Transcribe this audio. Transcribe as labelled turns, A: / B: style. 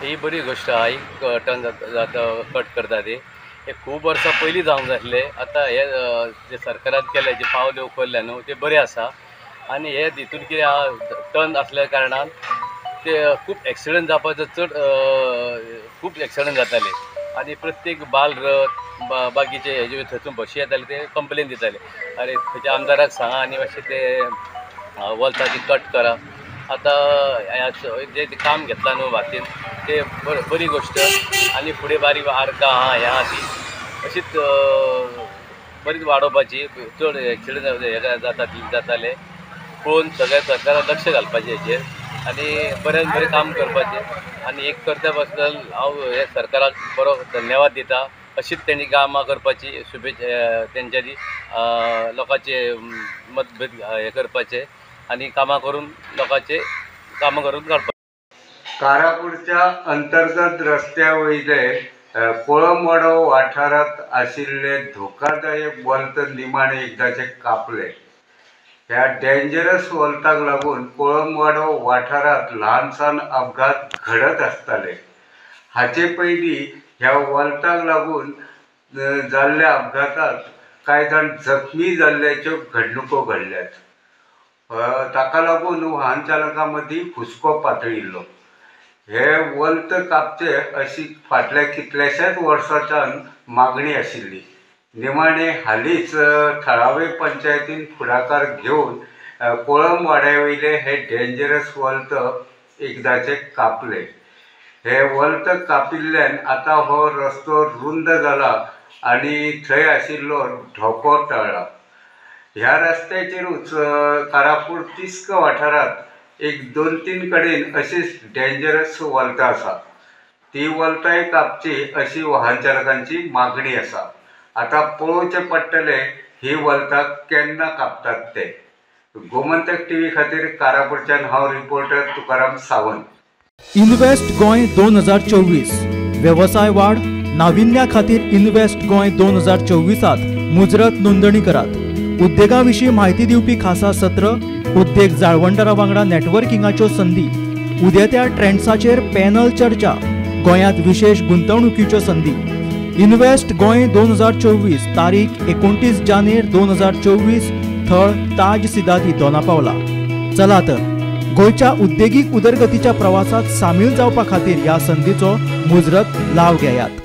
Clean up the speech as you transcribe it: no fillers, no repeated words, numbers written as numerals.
A: ही बरी गोष्ट हा. एक टन कट करता ते हे खूब वर्सां पयलीं जावंक जातले. आतां हे जे सरकारान केले जे पावले उखल्ल्या न्हू ते बरे आसा. आनी हे हितून कितें आहा टन असल्या कारणान ते खूब एक्सिडंट जावपाचो चड खूब एक्सिडंट जाताले. आनी प्रत्येक बाल रथ बाकीचे हेजे थंयसून बशी येताले ते कंप्लेन दिताले, अरे खंयच्या आमदाराक सांगा आनी मातशें ते वॉल्ताची कट करा. आतां जे काम घेतलां न्हू वाटेन ते बरी गोष्ट. आनी फुडें बारीक आर्कां आहा ह्या ती अशीच बरीच वाडोवपाची. चड एक्सिडंट हे जाताले पळोवन सगळ्या सरकारान लक्ष घालपाचें हेजेर आनी बरें बरें काम करपाचें. आनी एक करता बद्दल हांव हे सरकाराक बरो धन्यवाद दिता. अशीच तेणी कामां करपाची शुभेच्छा तेंच्यांनी लोकांचे मतभेद हे करपाचे आनी कामां करून लोकांचे कामां करून काडपाचे.
B: कारापूरच्या अंतर्गत रस्त्या वयले कोळंबवाडो वाठारांत आशिल्ले धोकादायक वॉल्त निमाणे एकदांचे कापले. ह्या डेंजरस वॉल्ताक लागून कोळंबवाडो वाठारांत ल्हानसान अपघात घडत आसताले. हाचे पयलीं ह्या वॉल्ताक लागून जाल्ल्या अपघातांत कांय जाण जखमी जाल्ल्याच्यो घडणुको घडल्यात. ताका लागून वाहन चालकां मदीं हुस्को पातळिल्लो. हे वॉल्त कापचे अशी फाटल्या कितल्याशाच वर्सांच्यान मागणी आशिल्ली. निमाणे हालींच थळावे पंचायतीन फुडाकार घेवन कोळंबवाड्या वयले हे डेंजरस वॉल्त एकदांचे कापले. हे वॉल्त कापिल्ल्यान आतां हो रस्तो रुंद जाला आनी थंय आशिल्लो धोको टळ्ळा. ह्या रस्त्याचेरूच कारापूर तिस्क वाठारांत एक 2-3 कडेन अशीच डेंजरस वॉल्तां आसा. ती वॉल्ताय कापची अशी वाहन चालकांची मागणी आसा. आतां पळोवचें पडटलें ही वॉल्तां केन्ना कापतात ते. गोमंतक टीव्ही खातीर कारापूरच्यान हांव रिपोर्टर तुकाराम सावंत.
C: इन्व्हेस्ट गोंय 2024 व्यवसाय वाढ नाविन्या खातीर इन्व्हेस्ट गोंय 2024 मुजरत नोंदणी करात. उद्देगाविशीं म्हायती दिवपी खासा सत्र, उद्देग जाळवणदारां वांगडा नेटवर्किंगाच्यो संदी, उदेत्या ट्रेंड्साचेर पॅनल चर्चा, गोंयांत विशेष गुंतवणुकीच्यो संदी. इन्व्हेस्ट गोंय 2024 तारीख 29 जानेर 2024 थळ ताज सिदाती दोनापावला. चला तर गोंयच्या उद्देगीक उदरगतीच्या प्रवासात सामील जावपा खातीर ह्या संदीचो मुजरत लाव घेयात.